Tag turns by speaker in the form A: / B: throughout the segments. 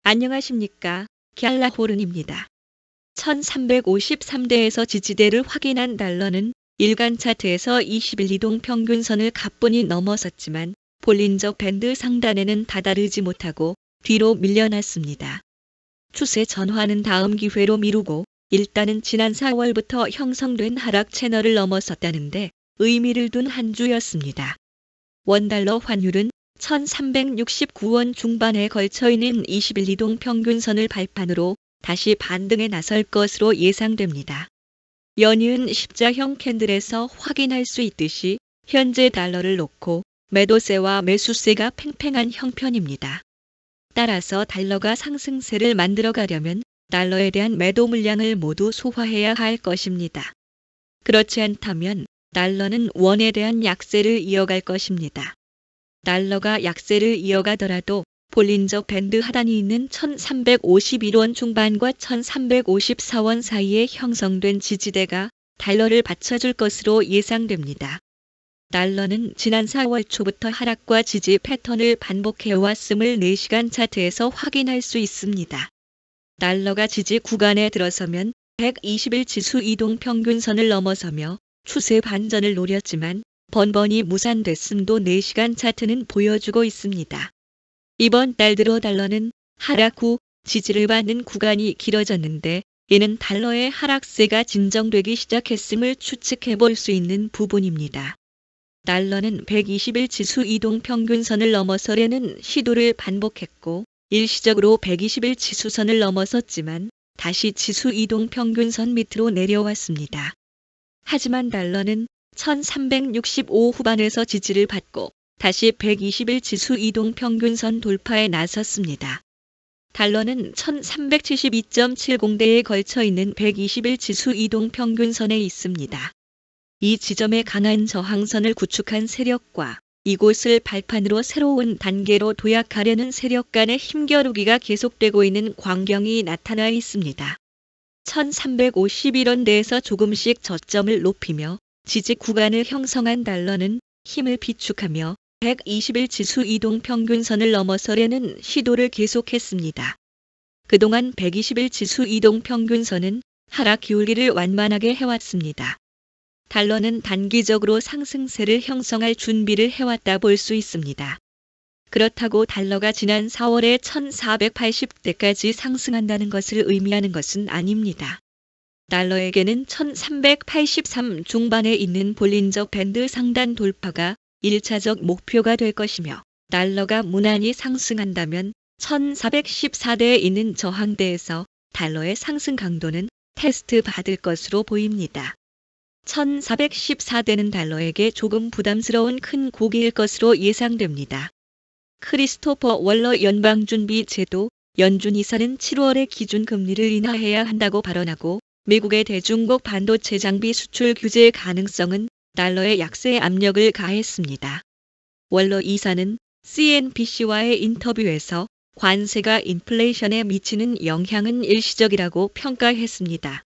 A: 안녕하십니까. 갤라호른입니다. 1353대에서 지지대를 확인한 달러는 일간 차트에서 20일 이동 평균선을 가뿐히 넘어섰지만 볼린저 밴드 상단에는 다다르지 못하고 뒤로 밀려났습니다. 추세 전환은 다음 기회로 미루고 일단은 지난 4월부터 형성된 하락 채널을 넘어섰다는데 의미를 둔 한 주였습니다. 원달러 환율은 1369원 중반에 걸쳐있는 20일 이동 평균선을 발판으로 다시 반등에 나설 것으로 예상됩니다. 연이은 십자형 캔들에서 확인할 수 있듯이 현재 달러를 놓고 매도세와 매수세가 팽팽한 형편입니다. 따라서 달러가 상승세를 만들어가려면 달러에 대한 매도 물량을 모두 소화해야 할 것입니다. 그렇지 않다면 달러는 원에 대한 약세를 이어갈 것입니다. 달러가 약세를 이어가더라도 볼린저 밴드 하단이 있는 1351원 중반과 1354원 사이에 형성된 지지대가 달러를 받쳐줄 것으로 예상됩니다. 달러는 지난 4월 초부터 하락과 지지 패턴을 반복해왔음을 4시간 차트에서 확인할 수 있습니다. 달러가 지지 구간에 들어서면 120일 지수 이동 평균선을 넘어서며 추세 반전을 노렸지만 번번이 무산됐음도 4시간 차트는 보여주고 있습니다. 이번 달 들어 달러는 하락 후 지지를 받는 구간이 길어졌는데 이는 달러의 하락세가 진정되기 시작했음을 추측해 볼 수 있는 부분입니다. 달러는 120일 지수 이동 평균선을 넘어서려는 시도를 반복했고 일시적으로 120일 지수선을 넘어섰지만 다시 지수 이동 평균선 밑으로 내려왔습니다. 하지만 달러는 1365 후반에서 지지를 받고 다시 120일 지수 이동 평균선 돌파에 나섰습니다. 달러는 1372.70대에 걸쳐 있는 120일 지수 이동 평균선에 있습니다. 이 지점에 강한 저항선을 구축한 세력과 이곳을 발판으로 새로운 단계로 도약하려는 세력 간의 힘겨루기가 계속되고 있는 광경이 나타나 있습니다. 1351원대에서 조금씩 저점을 높이며 지지 구간을 형성한 달러는 힘을 비축하며 120일 지수 이동 평균선을 넘어서려는 시도를 계속했습니다. 그동안 120일 지수 이동 평균선은 하락 기울기를 완만하게 해왔습니다. 달러는 단기적으로 상승세를 형성할 준비를 해왔다 볼 수 있습니다. 그렇다고 달러가 지난 4월에 1480대까지 상승한다는 것을 의미하는 것은 아닙니다. 달러에게는 1383 중반에 있는 볼린저 밴드 상단 돌파가 1차적 목표가 될 것이며 달러가 무난히 상승한다면 1414대에 있는 저항대에서 달러의 상승 강도는 테스트 받을 것으로 보입니다. 1414대는 달러에게 조금 부담스러운 큰 고기일 것으로 예상됩니다. 크리스토퍼 월러 연방준비제도 연준 이사는 7월에 기준금리를 인하해야 한다고 발언하고 미국의 대중국 반도체 장비 수출 규제 가능성은 달러의 약세 압력을 가했습니다. 월러 이사는 CNBC와의 인터뷰에서 관세가 인플레이션에 미치는 영향은 일시적이라고 평가했습니다.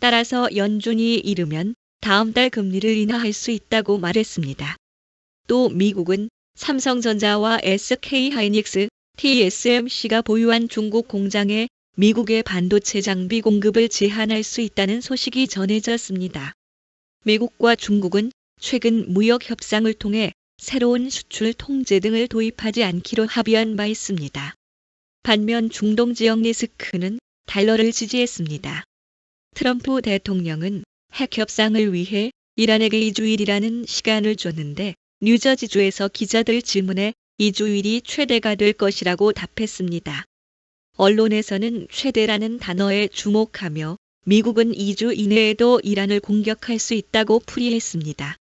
A: 따라서 연준이 이르면 다음 달 금리를 인하할 수 있다고 말했습니다. 또 미국은 삼성전자와 SK하이닉스, TSMC가 보유한 중국 공장에 미국의 반도체 장비 공급을 제한할 수 있다는 소식이 전해졌습니다. 미국과 중국은 최근 무역 협상을 통해 새로운 수출 통제 등을 도입하지 않기로 합의한 바 있습니다. 반면 중동 지역 리스크는 달러를 지지했습니다. 트럼프 대통령은 핵 협상을 위해 이란에게 2주일이라는 시간을 줬는데 뉴저지주에서 기자들 질문에 2주일이 최대가 될 것이라고 답했습니다. 언론에서는 최대라는 단어에 주목하며 미국은 2주 이내에도 이란을 공격할 수 있다고 풀이했습니다.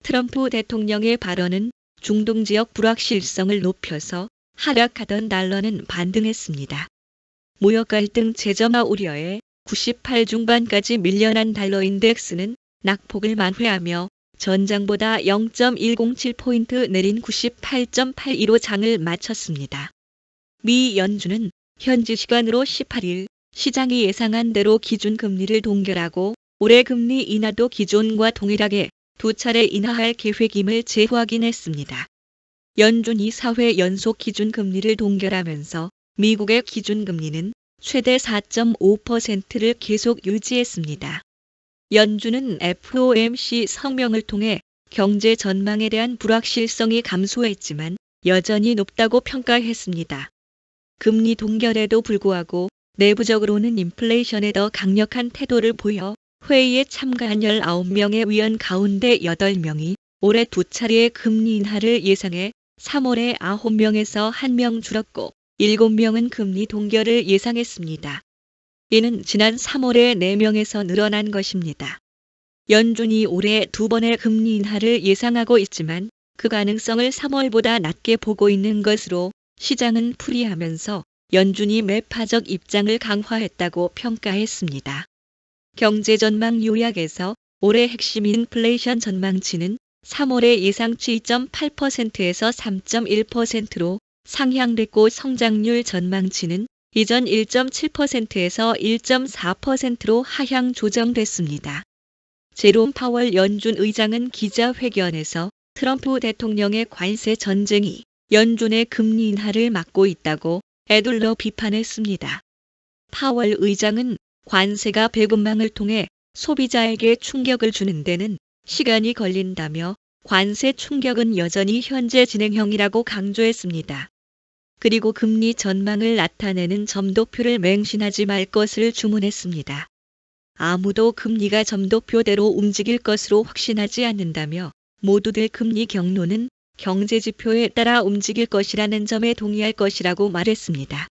A: 트럼프 대통령의 발언은 중동 지역 불확실성을 높여서 하락하던 달러는 반등했습니다. 무역 갈등 재점화 우려에 98 중반까지 밀려난 달러 인덱스는 낙폭을 만회하며 전장보다 0.107포인트 내린 98.82로 장을 마쳤습니다. 미 연준은 현지 시간으로 18일 시장이 예상한 대로 기준금리를 동결하고 올해 금리 인하도 기존과 동일하게 2차례 인하할 계획임을 재확인했습니다. 연준이 4회 연속 기준금리를 동결하면서 미국의 기준금리는 최대 4.5%를 계속 유지했습니다. 연준은 FOMC 성명을 통해 경제 전망에 대한 불확실성이 감소했지만 여전히 높다고 평가했습니다. 금리 동결에도 불구하고 내부적으로는 인플레이션에 더 강력한 태도를 보여 회의에 참가한 19명의 위원 가운데 8명이 올해 2차례의 금리 인하를 예상해 3월에 9명에서 1명 줄었고 7명은 금리 동결을 예상했습니다. 이는 지난 3월에 4명에서 늘어난 것입니다. 연준이 올해 2번의 금리 인하를 예상하고 있지만 그 가능성을 3월보다 낮게 보고 있는 것으로 시장은 풀이하면서 연준이 매파적 입장을 강화했다고 평가했습니다. 경제 전망 요약에서 올해 핵심 인플레이션 전망치는 3월의 예상치 2.8%에서 3.1%로 상향됐고 성장률 전망치는 이전 1.7%에서 1.4%로 하향 조정됐습니다. 제롬 파월 연준 의장은 기자회견에서 트럼프 대통령의 관세 전쟁이 연준의 금리 인하를 막고 있다고 에둘러 비판했습니다. 파월 의장은 관세가 배급망을 통해 소비자에게 충격을 주는 데는 시간이 걸린다며 관세 충격은 여전히 현재 진행형이라고 강조했습니다. 그리고 금리 전망을 나타내는 점도표를 맹신하지 말 것을 주문했습니다. 아무도 금리가 점도표대로 움직일 것으로 확신하지 않는다며 모두들 금리 경로는 경제지표에 따라 움직일 것이라는 점에 동의할 것이라고 말했습니다.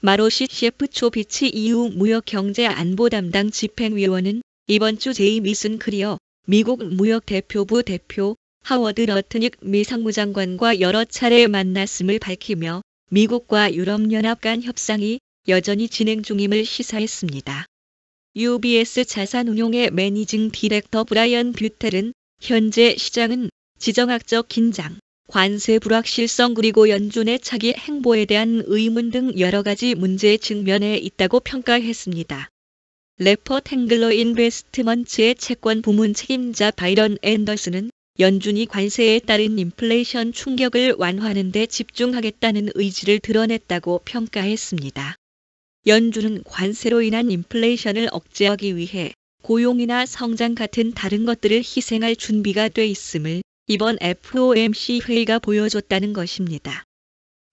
A: 마로시 셰프초비치 EU 무역경제안보 담당 집행위원은 이번 주 제이 미슨 크리어 미국 무역대표부 대표 하워드 러트닉 미 상무장관과 여러 차례 만났음을 밝히며 미국과 유럽연합 간 협상이 여전히 진행 중임을 시사했습니다. UBS 자산운용의 매니징 디렉터 브라이언 뷰텔은 현재 시장은 지정학적 긴장, 관세 불확실성 그리고 연준의 차기 행보에 대한 의문 등 여러 가지 문제에 직면해 있다고 평가했습니다. 래퍼 탱글러 인베스트먼츠의 채권 부문 책임자 바이런 앤더슨은 연준이 관세에 따른 인플레이션 충격을 완화하는 데 집중하겠다는 의지를 드러냈다고 평가했습니다. 연준은 관세로 인한 인플레이션을 억제하기 위해 고용이나 성장 같은 다른 것들을 희생할 준비가 돼 있음을 이번 FOMC 회의가 보여줬다는 것입니다.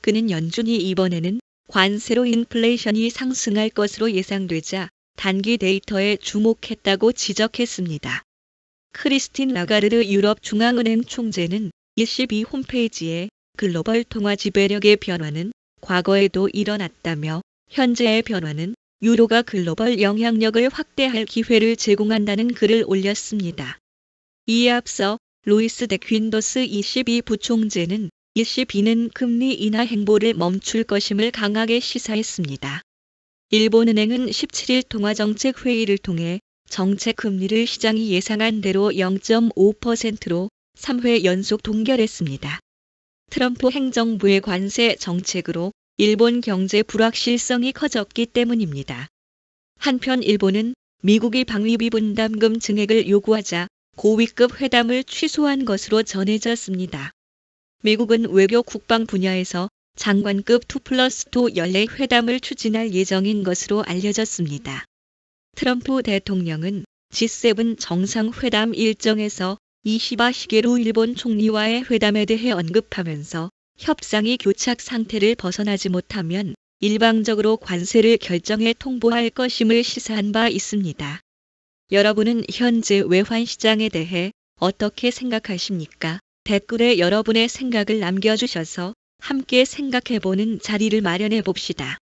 A: 그는 연준이 이번에는 관세로 인플레이션이 상승할 것으로 예상되자 단기 데이터에 주목했다고 지적했습니다. 크리스틴 라가르드 유럽중앙은행 총재는 22 홈페이지에 글로벌 통화 지배력의 변화는 과거에도 일어났다며 현재의 변화는 유로가 글로벌 영향력을 확대할 기회를 제공한다는 글을 올렸습니다. 이에 앞서 루이스 데 퀸더스 22 부총재는 22는 금리 인하 행보를 멈출 것임을 강하게 시사했습니다. 일본은행은 17일 통화정책회의를 통해 정책 금리를 시장이 예상한 대로 0.5%로 3회 연속 동결했습니다. 트럼프 행정부의 관세 정책으로 일본 경제 불확실성이 커졌기 때문입니다. 한편 일본은 미국이 방위비 분담금 증액을 요구하자 고위급 회담을 취소한 것으로 전해졌습니다. 미국은 외교 국방 분야에서 장관급 2+2 연례 회담을 추진할 예정인 것으로 알려졌습니다. 트럼프 대통령은 G7 정상회담 일정에서 이시바 시게루 일본 총리와의 회담에 대해 언급하면서 협상이 교착 상태를 벗어나지 못하면 일방적으로 관세를 결정해 통보할 것임을 시사한 바 있습니다. 여러분은 현재 외환 시장에 대해 어떻게 생각하십니까? 댓글에 여러분의 생각을 남겨주셔서 함께 생각해보는 자리를 마련해 봅시다.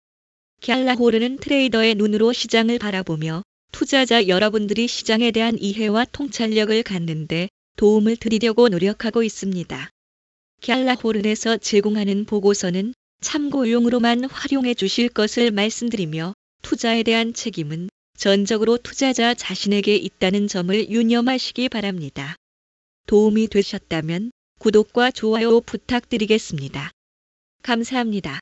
A: 갤라호르는 트레이더의 눈으로 시장을 바라보며 투자자 여러분들이 시장에 대한 이해와 통찰력을 갖는데 도움을 드리려고 노력하고 있습니다. 갤라호른에서 제공하는 보고서는 참고용으로만 활용해 주실 것을 말씀드리며 투자에 대한 책임은 전적으로 투자자 자신에게 있다는 점을 유념하시기 바랍니다. 도움이 되셨다면 구독과 좋아요 부탁드리겠습니다. 감사합니다.